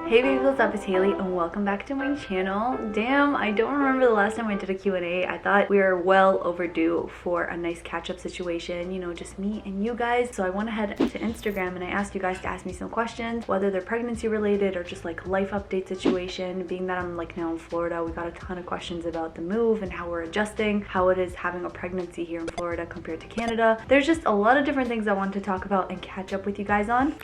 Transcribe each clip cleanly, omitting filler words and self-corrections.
Hey babies, what's up? It's Haley and welcome back to my channel. Damn, I don't remember the last time I did a Q&A. I thought we were well overdue for a nice catch-up situation, you know, just me and you guys. So I went ahead to Instagram and I asked you guys to ask me some questions, whether they're pregnancy related or just like life update situation. Being that I'm like now in Florida, we got a ton of questions about the move and how we're adjusting, how it is having a pregnancy here in Florida compared to Canada. There's just a lot of different things I wanted to talk about and catch up with you guys on.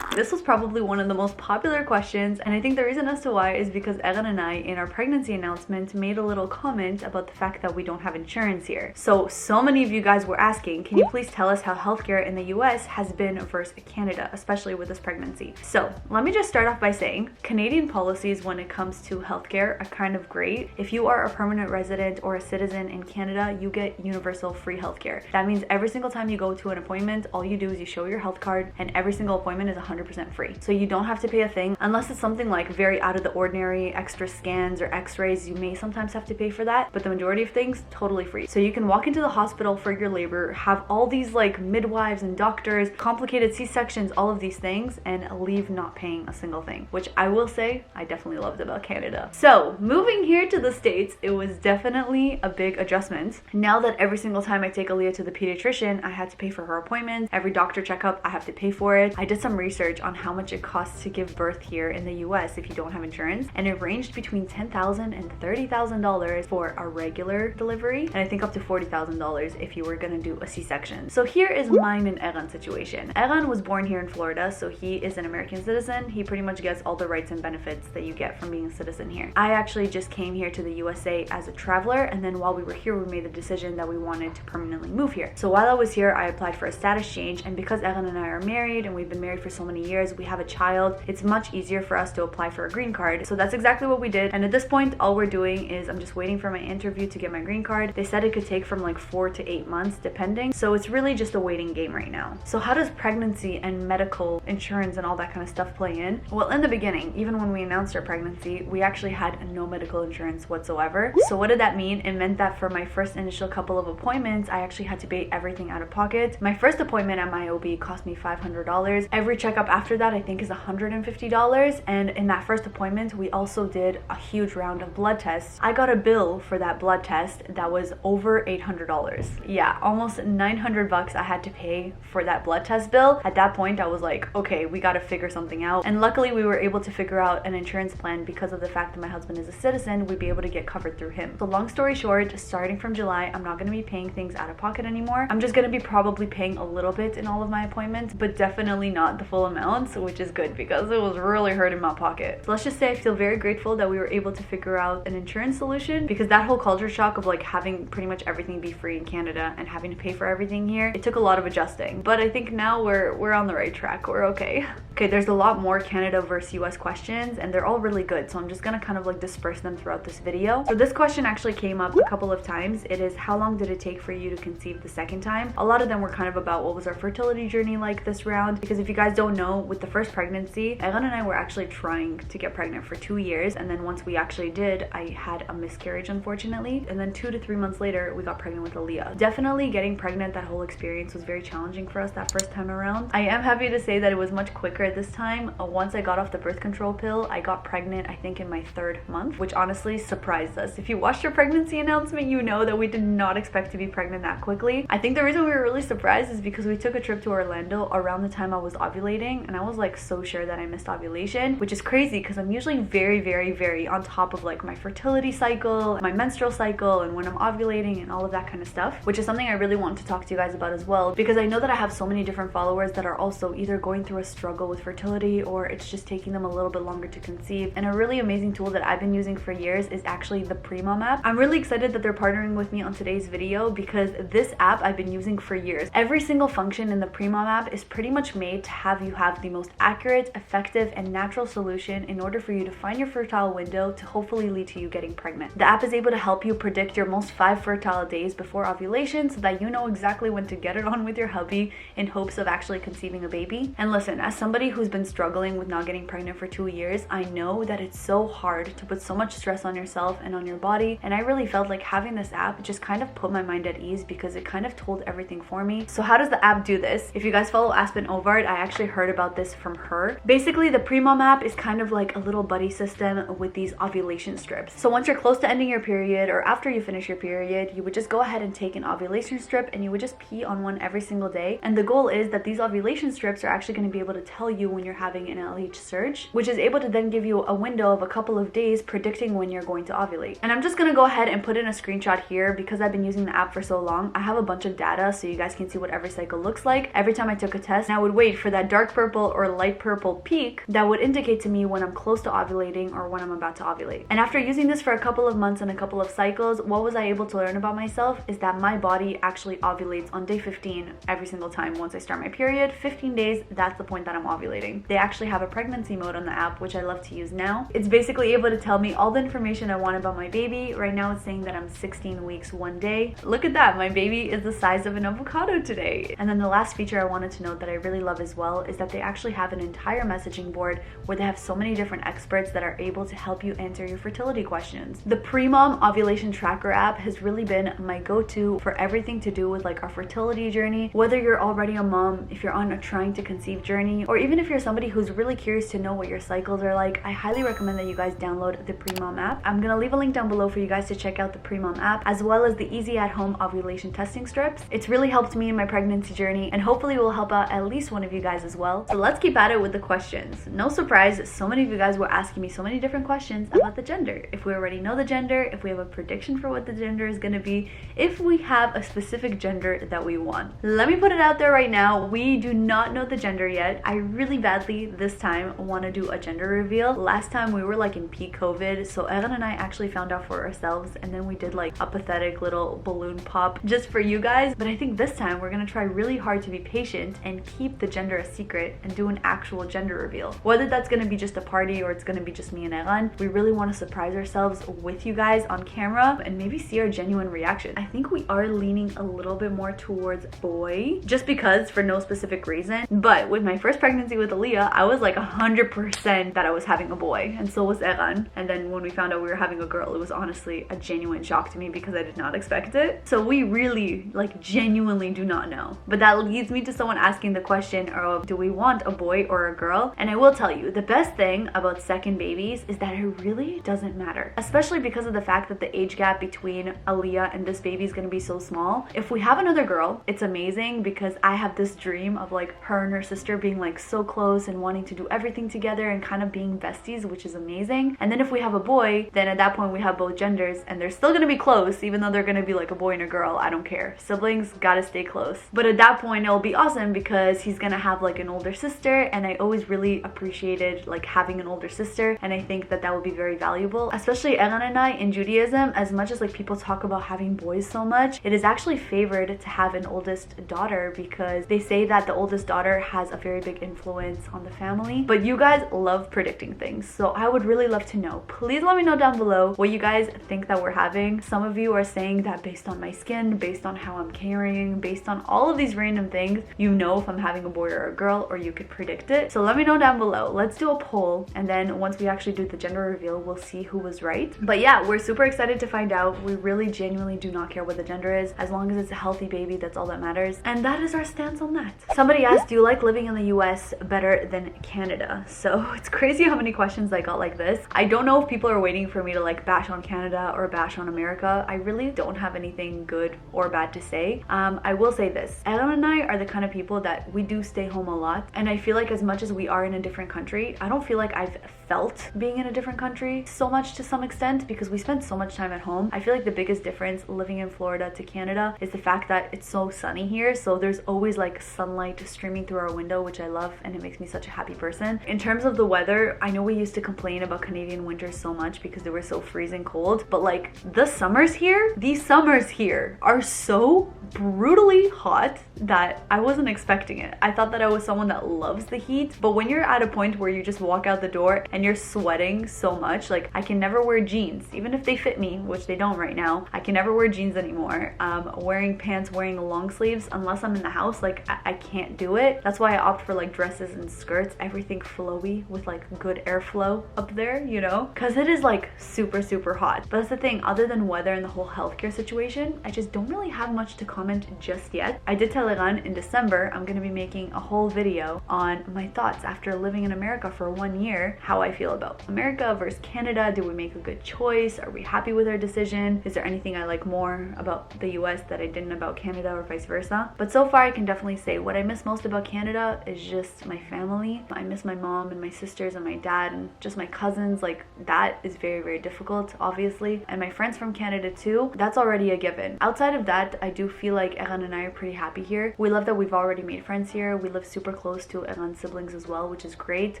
This was probably one of the most popular questions, and I think the reason as to why is because Eran and I, in our pregnancy announcement, made a little comment about the fact that we don't have insurance here. So many of you guys were asking, can you please tell us how healthcare in the US has been versus Canada, especially with this pregnancy? So let me just start off by saying, Canadian policies when it comes to healthcare are kind of great. If you are a permanent resident or a citizen in Canada, you get universal free healthcare. That means every single time you go to an appointment, all you do is you show your health card, and every single appointment is 100% free. So you don't have to pay a thing unless it's something like very out of the ordinary, extra scans or x-rays. You may sometimes have to pay for that, but the majority of things totally free. So you can walk into the hospital for your labor, have all these like midwives and doctors, complicated C-sections, all of these things, and leave not paying a single thing, which I will say I definitely loved about Canada. So moving here to the States, it was definitely a big adjustment. Now that every single time I take Aaliyah to the pediatrician, I had to pay for her appointment. Every doctor checkup, I have to pay for it. I did some research on how much it costs to give birth here in the US if you don't have insurance, and it ranged between $10,000 and $30,000 for a regular delivery, and I think up to $40,000 if you were gonna do a C-section. So here is mine and Eran's situation. Eran was born here in Florida, so he is an American citizen. He pretty much gets all the rights and benefits that you get from being a citizen here. I actually just came here to the USA as a traveler, and then while we were here, we made the decision that we wanted to permanently move here. So while I was here, I applied for a status change, and because Eran and I are married and we've been married for so many years, we have a child, it's much easier for us to apply for a green card. So that's exactly what we did, and at this point all we're doing is I'm just waiting for my interview to get my green card. They said it could take from like 4 to 8 months depending, so it's really just a waiting game right now. So how does pregnancy and medical insurance and all that kind of stuff play in? Well, in the beginning, even when we announced our pregnancy, we actually had no medical insurance whatsoever. So what did that mean? It meant that for my first initial couple of appointments, I actually had to pay everything out of pocket. My first appointment at my OB cost me $500. Every checkup after that I think is $150, and in that first appointment we also did a huge round of blood tests. I got a bill for that blood test that was over $800. Yeah, almost 900 bucks I had to pay for that blood test bill. At that point I was like, okay, we got to figure something out, and luckily we were able to figure out an insurance plan because of the fact that my husband is a citizen. We'd be able to get covered through him. So long story short, starting from July, I'm not going to be paying things out of pocket anymore. I'm just going to be probably paying a little bit in all of my appointments, but definitely not the full amounts, which is good because it was really hurting my pocket. So let's just say I feel very grateful that we were able to figure out an insurance solution, because that whole culture shock of like having pretty much everything be free in Canada and having to pay for everything here, it took a lot of adjusting, but I think now we're on the right track. We're okay. Okay, there's a lot more Canada versus US questions, and they're all really good, so I'm just gonna kind of like disperse them throughout this video. So this question actually came up a couple of times. It is, how long did it take for you to conceive the second time? A lot of them were kind of about what was our fertility journey like this round, because if you guys don't know, with the first pregnancy, Eran and I were actually trying to get pregnant for 2 years, and then once we actually did, I had a miscarriage unfortunately, and then 2 to 3 months later we got pregnant with Aaliyah. Definitely getting pregnant, that whole experience was very challenging for us that first time around. I am happy to say that it was much quicker this time. Once I got off the birth control pill, I got pregnant I think in my 3rd month, which honestly surprised us. If you watched your pregnancy announcement, you know that we did not expect to be pregnant that quickly. I think the reason we were really surprised is because we took a trip to Orlando around the time I was ovulating, and I was like so sure that I missed ovulation, which is crazy because I'm usually very on top of like my fertility cycle, my menstrual cycle, and when I'm ovulating and all of that kind of stuff, which is something I really want to talk to you guys about as well, because I know that I have so many different followers that are also either going through a struggle with fertility or it's just taking them a little bit longer to conceive. And a really amazing tool that I've been using for years is actually the Premom app. I'm really excited that they're partnering with me on today's video, because this app I've been using for years. Every single function in the Premom app is pretty much made to have you have the most accurate, effective, and natural solution in order for you to find your fertile window to hopefully lead to you getting pregnant. The app is able to help you predict your most 5 fertile days before ovulation so that you know exactly when to get it on with your hubby in hopes of actually conceiving a baby. And listen, as somebody who's been struggling with not getting pregnant for 2 years, I know that it's so hard to put so much stress on yourself and on your body, and I really felt like having this app just kind of put my mind at ease because it kind of told everything for me. So how does the app do this? If you guys follow Aspen Ovard, I actually heard heard about this from her. Basically, the Pre-Mom app is kind of like a little buddy system with these ovulation strips. So once you're close to ending your period or after you finish your period, you would just go ahead and take an ovulation strip and you would just pee on one every single day. And the goal is that these ovulation strips are actually going to be able to tell you when you're having an LH surge, which is able to then give you a window of a couple of days predicting when you're going to ovulate. And I'm just going to go ahead and put in a screenshot here because I've been using the app for so long. I have a bunch of data so you guys can see what every cycle looks like. Every time I took a test, and I would wait for that dark purple or light purple peak that would indicate to me when I'm close to ovulating or when I'm about to ovulate. And after using this for a couple of months and a couple of cycles, what was I able to learn about myself is that my body actually ovulates on day 15 every single time. Once I start my period, 15 days, that's the point that I'm ovulating. They actually have a pregnancy mode on the app, which I love to use now. It's basically able to tell me all the information I want about my baby. Right now it's saying that I'm 16 weeks 1 day. Look at that, my baby is the size of an avocado today. And then the last feature I wanted to note that I really love as well is that they actually have an entire messaging board where they have so many different experts that are able to help you answer your fertility questions. The Pre-Mom ovulation tracker app has really been my go-to for everything to do with like our fertility journey, whether you're already a mom, if you're on a trying to conceive journey, or even if you're somebody who's really curious to know what your cycles are like. I highly recommend that you guys download the Pre-Mom app. I'm gonna leave a link down below for you guys to check out the Pre-Mom app, as well as the easy at-home ovulation testing strips. It's really helped me in my pregnancy journey, and hopefully will help out at least one of you guys as well. So let's keep at it with the questions. No surprise, so many of you guys were asking me so many different questions about the gender. If we already know the gender, if we have a prediction for what the gender is gonna be, if we have a specific gender that we want. Let me put it out there right now, we do not know the gender yet. I really badly this time want to do a gender reveal. Last time we were like in peak COVID, so Erin and I actually found out for ourselves, and then we did like a pathetic little balloon pop just for you guys. But I think this time we're gonna try really hard to be patient and keep the gender a secret and do an actual gender reveal. Whether that's gonna be just a party or it's gonna be just me and Erin, we really want to surprise ourselves with you guys on camera and maybe see our genuine reaction. I think we are leaning a little bit more towards boy, just because for no specific reason. But with my first pregnancy with Aaliyah, I was like 100% that I was having a boy, and so was Eran. And then when we found out we were having a girl, it was honestly a genuine shock to me because I did not expect it. So we really like genuinely do not know. But that leads me to someone asking the question of, do we want a boy or a girl? And I will tell you, the best thing about second babies is that it really doesn't matter, especially because of the fact that the age gap between Aaliyah and this baby is going to be so small. If we have another girl, it's amazing because I have this dream of like her and her sister being like so close and wanting to do everything together and kind of being besties, which is amazing. And then if we have a boy, then at that point we have both genders and they're still going to be close, even though they're going to be like a boy and a girl. I don't care. Siblings gotta stay close. But at that point it'll be awesome because he's gonna have like an older sister, and I always really appreciated like having an older sister, and I think that that would be very valuable. Especially Eran and I in Judaism, as much as like people talk about having boys so much, it is actually favored to have an oldest daughter because they say that the oldest daughter has a very big influence on the family. But you guys love predicting things, so I would really love to know. Please let me know down below what you guys think that we're having. Some of you are saying that based on my skin, based on how I'm carrying, based on all of these random things, you know if I'm having a boy or a girl, or you could predict it. So let me know down below. Let's do a poll, and then once we actually do the gender reveal, we'll see who was right. But yeah, we're super excited to find out. We really genuinely do not care what the gender is, as long as it's a healthy baby, that's all that matters. And that is our stance on that. Somebody asked, do you like living in the US better than Canada? So it's crazy how many questions I got like this. I don't know if people are waiting for me to like bash on Canada or bash on America. I really don't have anything good or bad to say. I will say this, Ellen and I are the kind of people that we do stay home a lot, and I feel like as much as we are in a different country, I don't feel like I've felt being in a different country so much to some extent because we spend so much time at home. I feel like the biggest difference living in Florida to Canada is the fact that it's so sunny here, so there's always like sunlight streaming through our window, which I love, and it makes me such a happy person. In terms of the weather, I know we used to complain about Canadian winters so much because they were so freezing cold, but like the summers here, these summers here are so brutally hot that I wasn't expecting it. I thought that I was someone that loves the heat, but when you're at a point where you just walk out the door and you're sweating so much, like I can never wear jeans, even if they fit me, which they don't right now. I can never wear jeans anymore. Wearing pants, wearing long sleeves, unless I'm in the house, like I can't do it. That's why I opt for like dresses and skirts, everything flowy with like good airflow up there, you know, because it is like super hot. But that's the thing, other than weather and the whole healthcare situation, I just don't really have much to comment just yet. I did tell Iran in December I'm going to be making a whole video video on my thoughts after living in America for 1 year, how I feel about America versus Canada. Did we make a good choice? Are we happy with our decision? Is there anything I like more about the US that I didn't about Canada, or vice versa? But so far I can definitely say what I miss most about Canada is just my family. I miss my mom and my sisters and my dad and just my cousins. Like, that is very, very difficult, obviously. And my friends from Canada too, that's already a given. Outside of that, I do feel like Eran and I are pretty happy here. We love that we've already made friends here. We live super close to Eran's siblings as well, which is great.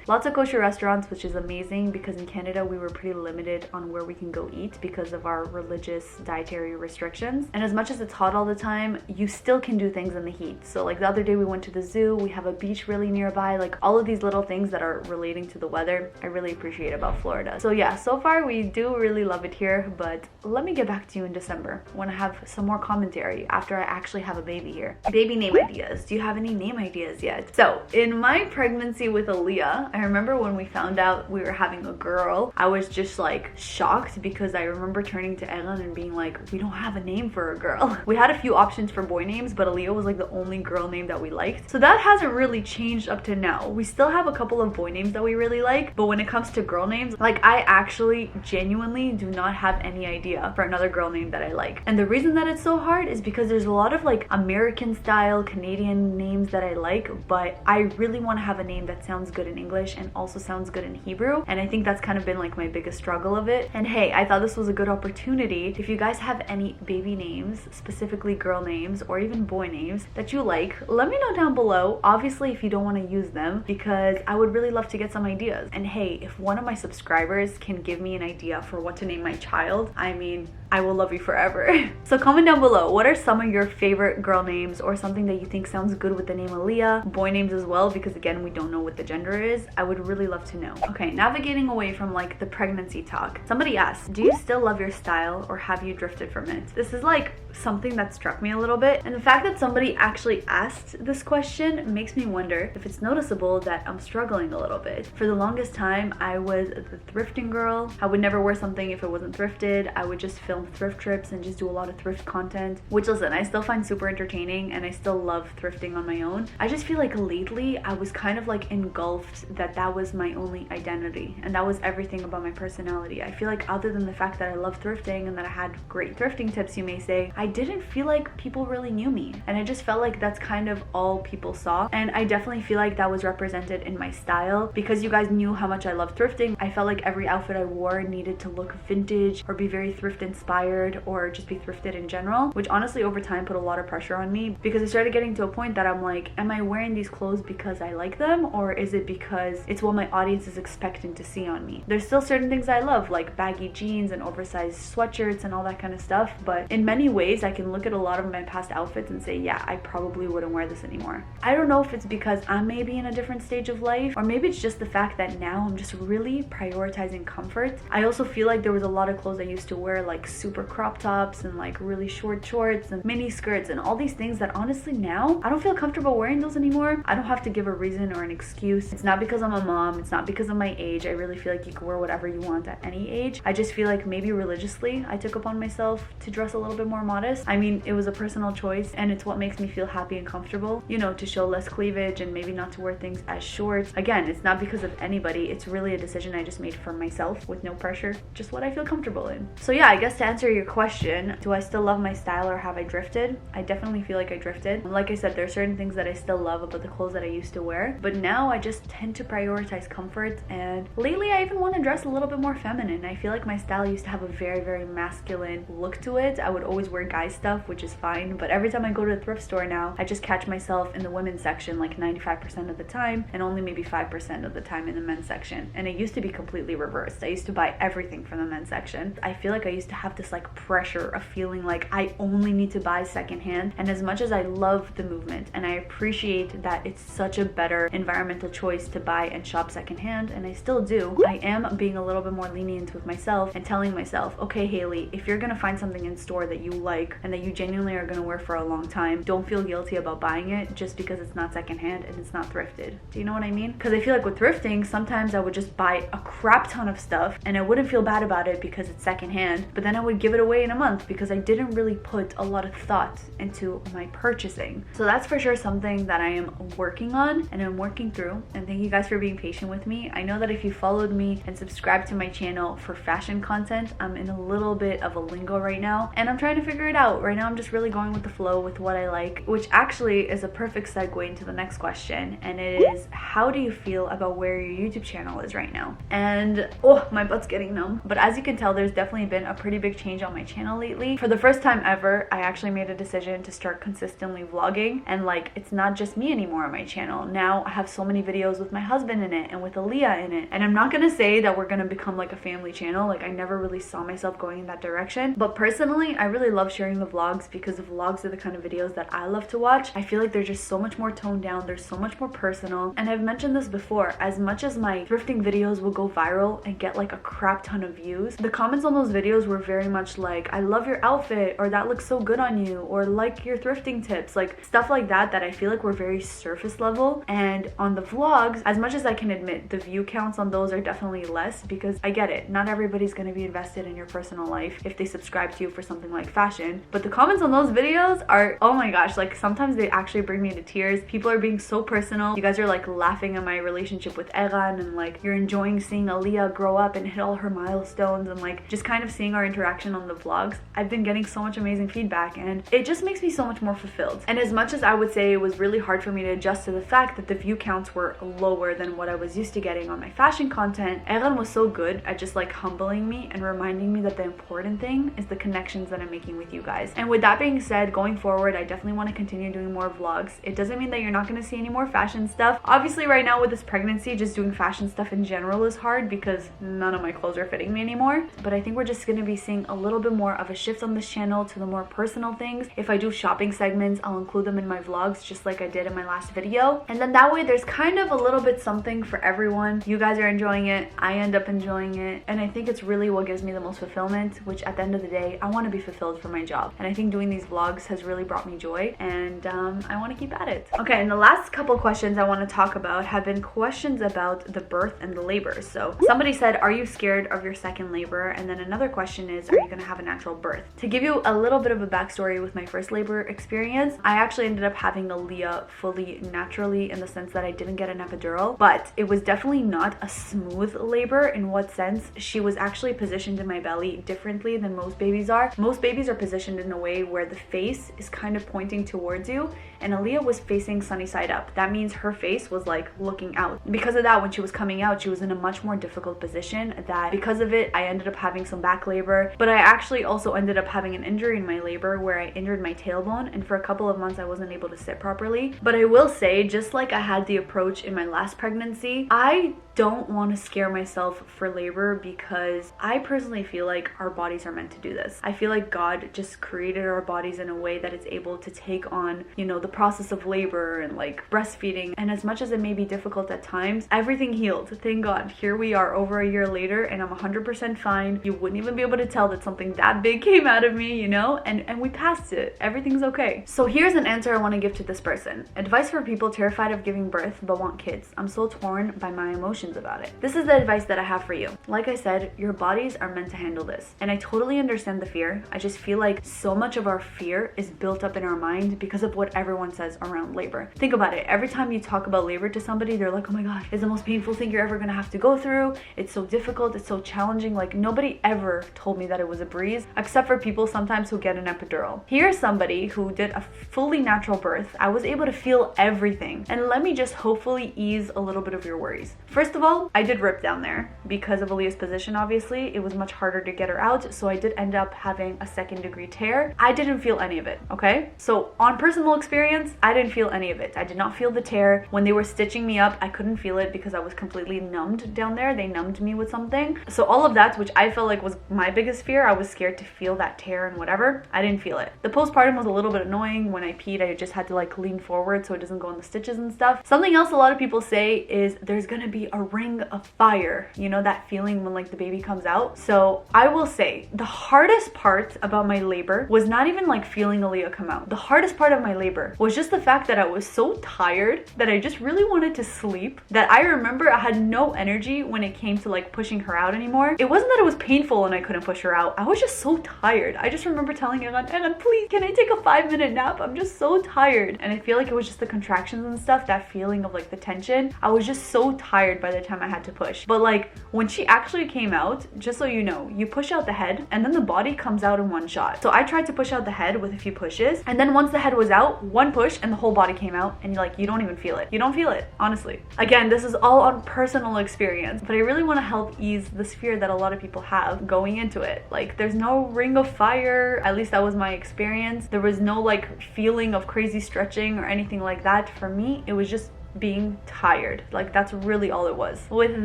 Lots of kosher restaurants, which is amazing, because in Canada we were pretty limited on where we can go eat because of our religious dietary restrictions. And as much as it's hot all the time, you still can do things in the heat. So like the other day we went to the zoo, we have a beach really nearby, like all of these little things that are relating to the weather, I really appreciate about Florida. So yeah, so far we do really love it here, but let me get back to you in December when I have some more commentary after I actually have a baby here. Baby name ideas. Do you have any name ideas yet? So in my pregnancy with Aaliyah, I remember when we found out we were having a girl, I was just like shocked, because I remember turning to Eran and being like, we don't have a name for a girl. We had a few options for boy names, but Aaliyah was like the only girl name that we liked. So that hasn't really changed up to now. We still have a couple of boy names that we really like, but when it comes to girl names, like I actually genuinely do not have any idea for another girl name that I like. And the reason that it's so hard is because there's a lot of like American style Canadian names that I like, but I really want to have a name that sounds good in English and also sounds good in Hebrew. And I think that's kind of been like my biggest struggle of it. And hey, I thought this was a good opportunity. If you guys have any baby names, specifically girl names or even boy names that you like, let me know down below. Obviously, if you don't want to use them, because I would really love to get some ideas. And hey, if one of my subscribers can give me an idea for what to name my child, I mean, I will love you forever. So comment down below, what are some of your favorite girl names or something that you think sounds good with the name Aaliyah? Boy names as well, because again, we don't know what the gender is. I would really love to know. Okay, navigating away from like the pregnancy talk. Somebody asked, do you still love your style or have you drifted from it? This is like something that struck me a little bit. And the fact that somebody actually asked this question makes me wonder if it's noticeable that I'm struggling a little bit. For the longest time, I was the thrifting girl. I would never wear something if it wasn't thrifted. I would just film thrift trips and just do a lot of thrift content, which, listen, I still find super entertaining and I still love thrifting on my own. I just feel like lately I was kind of like engulfed that was my only identity and that was everything about my personality. I feel like other than the fact that I love thrifting and that I had great thrifting tips, you may say, I didn't feel like people really knew me, and I just felt like that's kind of all people saw. And I definitely feel like that was represented in my style, because you guys knew how much I love thrifting. I felt like every outfit I wore needed to look vintage or be very thrift inspired or just be thrifted in general, which honestly over time put a lot of pressure on me, because I started getting to a point that I'm like, am I wearing these clothes because I like them, or is it because it's what my audience is expecting to see on me? There's still certain things I love, like baggy jeans and oversized sweatshirts and all that kind of stuff, but in many ways I can look at a lot of my past outfits and say, yeah, I probably wouldn't wear this anymore. I don't know if it's because I'm maybe in a different stage of life, or maybe it's just the fact that now I'm just really prioritizing comfort. I also feel like there was a lot of clothes I used to wear, like super crop tops and like really short shorts and mini skirts and all these things that honestly now I don't feel comfortable wearing those anymore. I don't have to give a reason or an excuse. It's not because I'm a mom, it's not because of my age. I really feel like you can wear whatever you want at any age. I just feel like maybe religiously I took upon myself to dress a little bit more modest. I mean, it was a personal choice and it's what makes me feel happy and comfortable, you know, to show less cleavage and maybe not to wear things as short. Again, it's not because of anybody, it's really a decision I just made for myself with no pressure, just what I feel comfortable in. So yeah, I guess to answer your question, do I still love my style or have I drifted? I definitely feel like I drifted. Like I said, there are certain things that I still love about the clothes that I used to wear, but now I just tend to prioritize comfort, and lately I even want to dress a little bit more feminine. I feel like my style used to have a very, very masculine look to it. I would always wear guy stuff, which is fine, but every time I go to the thrift store now, I just catch myself in the women's section like 95% of the time and only maybe 5% of the time in the men's section. And it used to be completely reversed. I used to buy everything from the men's section. I feel like I used to have this like pressure of feeling like I only need to buy secondhand. And as much as I love the movement and I appreciate that it's such a better environmental choice to buy and shop secondhand, and I still do, I am being a little bit more lenient with myself and telling myself, okay, Haley, if you're gonna find something in store that you like, like and that you genuinely are going to wear for a long time, don't feel guilty about buying it just because it's not secondhand and it's not thrifted. Do you know what I mean? Because I feel like with thrifting, sometimes I would just buy a crap ton of stuff and I wouldn't feel bad about it because it's secondhand, but then I would give it away in a month because I didn't really put a lot of thought into my purchasing. So that's for sure something that I am working on and I'm working through, and thank you guys for being patient with me. I know that if you followed me and subscribed to my channel for fashion content, I'm in a little bit of a lingo right now and I'm trying to figure it out. Right now I'm just really going with the flow with what I like, which actually is a perfect segue into the next question, and it is, how do you feel about where your YouTube channel is right now? And oh, my butt's getting numb. But as you can tell, there's definitely been a pretty big change on my channel lately. For the first time ever, I actually made a decision to start consistently vlogging, and like, it's not just me anymore on my channel. Now I have so many videos with my husband in it and with Aaliyah in it, and I'm not gonna say that we're gonna become like a family channel. Like, I never really saw myself going in that direction, but personally I really love sharing the vlogs because the vlogs are the kind of videos that I love to watch. I feel like they're just so much more toned down, they're so much more personal, and I've mentioned this before, as much as my thrifting videos will go viral and get like a crap ton of views, the comments on those videos were very much like, I love your outfit, or that looks so good on you, or like your thrifting tips, like stuff like that I feel like were very surface level. And on the vlogs, as much as I can admit, the view counts on those are definitely less, because I get it, not everybody's going to be invested in your personal life if they subscribe to you for something like fashion, but the comments on those videos are, oh my gosh, like sometimes they actually bring me to tears. People are being so personal. You guys are like laughing at my relationship with Eran, and like you're enjoying seeing Aaliyah grow up and hit all her milestones, and like just kind of seeing our interaction on the vlogs. I've been getting so much amazing feedback and it just makes me so much more fulfilled. And as much as I would say it was really hard for me to adjust to the fact that the view counts were lower than what I was used to getting on my fashion content, Eran was so good at just like humbling me and reminding me that the important thing is the connections that I'm making with you guys. And with that being said, going forward, I definitely want to continue doing more vlogs. It doesn't mean that you're not going to see any more fashion stuff. Obviously right now with this pregnancy, just doing fashion stuff in general is hard because none of my clothes are fitting me anymore. But I think we're just going to be seeing a little bit more of a shift on this channel to the more personal things. If I do shopping segments, I'll include them in my vlogs just like I did in my last video. And then that way there's kind of a little bit something for everyone. You guys are enjoying it, I end up enjoying it, and I think it's really what gives me the most fulfillment, which at the end of the day, I want to be fulfilled for my job. And I think doing these vlogs has really brought me joy, and I want to keep at it. Okay, and the last couple questions I want to talk about have been questions about the birth and the labor. So somebody said, are you scared of your second labor? And then another question is, are you going to have a natural birth? To give you a little bit of a backstory with my first labor experience, I actually ended up having Aaliyah fully naturally, in the sense that I didn't get an epidural, but it was definitely not a smooth labor. In what sense? She was actually positioned in my belly differently than most babies are. Most babies are positioned in a way where the face is kind of pointing towards you, and Aaliyah was facing sunny side up. That means her face was like looking out. Because of that, when she was coming out, she was in a much more difficult position, that because of it, I ended up having some back labor, but I actually also ended up having an injury in my labor where I injured my tailbone, and for a couple of months I wasn't able to sit properly. But I will say, just like I had the approach in my last pregnancy, I don't want to scare myself for labor, because I personally feel like our bodies are meant to do this. I feel like God just created our bodies in a way that it's able to take on, you know, the process of labor and like breastfeeding. And as much as it may be difficult at times, everything healed. Thank God. Here we are over a year later and I'm 100% fine. You wouldn't even be able to tell that something that big came out of me, you know, and we passed it. Everything's okay. So here's an answer I want to give to this person. Advice for people terrified of giving birth but want kids. I'm so torn by my emotions about it. This is the advice that I have for you. Like I said, your bodies are meant to handle this. And I totally understand the fear. I just feel like so much of our fear is built up in our mind because of what everyone says around labor. Think about it. Every time you talk about labor to somebody, they're like, oh my God, it's the most painful thing you're ever gonna have to go through. It's so difficult. It's so challenging. Like, nobody ever told me that it was a breeze, except for people sometimes who get an epidural. Here's somebody who did a fully natural birth. I was able to feel everything. And let me just hopefully ease a little bit of your worries. First of all, I did rip down there because of Aaliyah's position. Obviously, it was much harder to get her out, so I did end up having a second-degree tear. I didn't feel any of it, okay? So on personal experience, I didn't feel any of it. I did not feel the tear. When they were stitching me up, I couldn't feel it because I was completely numbed down there. They numbed me with something. So all of that, which I felt like was my biggest fear, I was scared to feel that tear and whatever, I didn't feel it. The postpartum was a little bit annoying. When I peed, I just had to like lean forward so it doesn't go in the stitches and stuff. Something else a lot of people say is there's gonna be a ring of fire, you know, that feeling when like the baby comes out. So I will say the hardest part about my labor was not even like feeling Aaliyah come out. The hardest part of my labor was just the fact that I was so tired that I just really wanted to sleep, that I remember I had no energy when it came to like pushing her out anymore. It wasn't that it was painful and I couldn't push her out. I was just so tired. I just remember telling Egan, please, can I take a 5-minute nap? I'm just so tired. And I feel like it was just the contractions and stuff, that feeling of like the tension. I was just so tired by the time I had to push. But like when she actually came out, just so you know, you push out the head and then the body comes out in one shot. So I tried to push out the head with a few pushes, and then once the head was out, one push and the whole body came out, and you don't even feel it. You don't feel it, honestly. Again, this is all on personal experience, but I really want to help ease this fear that a lot of people have going into it. Like, there's no ring of fire, at least that was my experience. There was no like feeling of crazy stretching or anything like that. For me, it was just being tired. Like, that's really all it was. With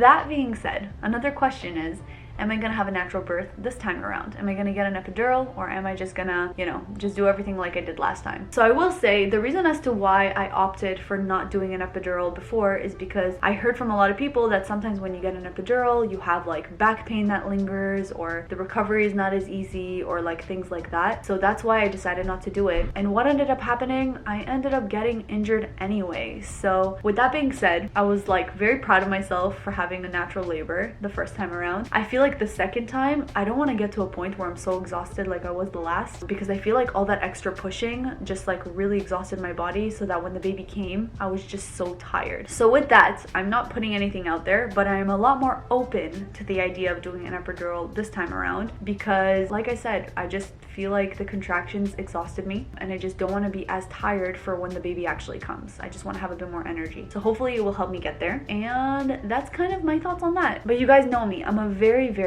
that being said, another question is, am I gonna have a natural birth this time around? Am I gonna get an epidural, or am I just gonna, you know, just do everything like I did last time? So I will say the reason as to why I opted for not doing an epidural before is because I heard from a lot of people that sometimes when you get an epidural, you have like back pain that lingers, or the recovery is not as easy, or like things like that. So that's why I decided not to do it. And what ended up happening, I ended up getting injured anyway. So with that being said, I was like very proud of myself for having a natural labor the first time around. I feel like the second time, I don't want to get to a point where I'm so exhausted like I was the last, because I feel like all that extra pushing just like really exhausted my body, so that when the baby came, I was just so tired. So with that, I'm not putting anything out there, but I'm a lot more open to the idea of doing an epidural this time around, because like I said, I just feel like the contractions exhausted me, and I just don't want to be as tired for when the baby actually comes. I just want to have a bit more energy. So hopefully it will help me get there. And that's kind of my thoughts on that. But you guys know me, I'm a very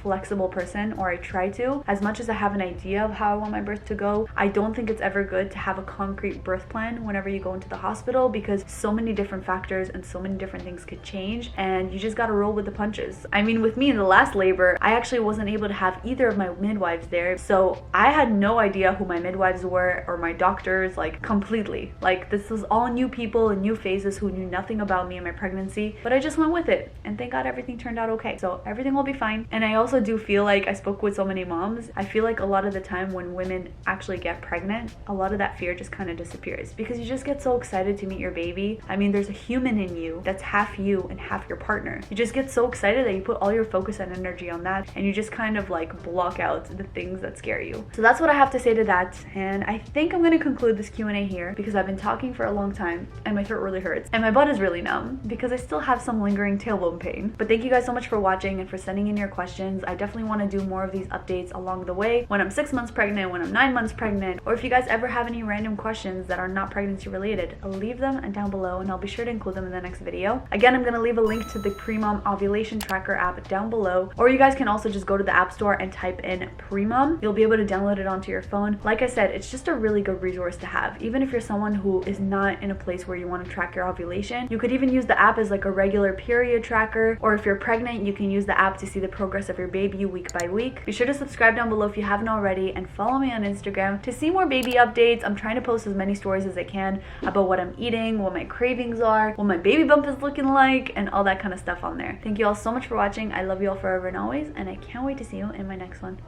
flexible person, or I try to. As much as I have an idea of how I want my birth to go, I don't think it's ever good to have a concrete birth plan whenever you go into the hospital, because so many different factors and so many different things could change, and you just gotta roll with the punches. I mean, with me in the last labor, I actually wasn't able to have either of my midwives there, so I had no idea who my midwives were or my doctors, like completely. Like, this was all new people and new faces who knew nothing about me and my pregnancy, but I just went with it, and thank God everything turned out okay. So everything will be fine. And I also do feel like, I spoke with so many moms, I feel like a lot of the time when women actually get pregnant, a lot of that fear just kind of disappears, because you just get so excited to meet your baby. I mean, there's a human in you that's half you and half your partner. You just get so excited that you put all your focus and energy on that, and you just kind of like block out the things that scare you. So that's what I have to say to that, and I think I'm going to conclude this Q&A here, because I've been talking for a long time and my throat really hurts and my butt is really numb because I still have some lingering tailbone pain. But thank you guys so much for watching and for sending in your questions. I definitely want to do more of these updates along the way, when I'm 6 months pregnant, when I'm 9 months pregnant, or if you guys ever have any random questions that are not pregnancy related, leave them down below and I'll be sure to include them in the next video. Again, I'm going to leave a link to the Premom ovulation tracker app down below, or you guys can also just go to the app store and type in Premom. You'll be able to download it onto your phone. Like I said, it's just a really good resource to have. Even if you're someone who is not in a place where you want to track your ovulation, you could even use the app as like a regular period tracker, or if you're pregnant, you can use the app to see the progress of your baby week by week. Be sure to subscribe down below if you haven't already, and follow me on Instagram to see more baby updates. I'm trying to post as many stories as I can about what I'm eating, what my cravings are, what my baby bump is looking like, and all that kind of stuff on there. Thank you all so much for watching. I love you all forever and always, and I can't wait to see you in my next one.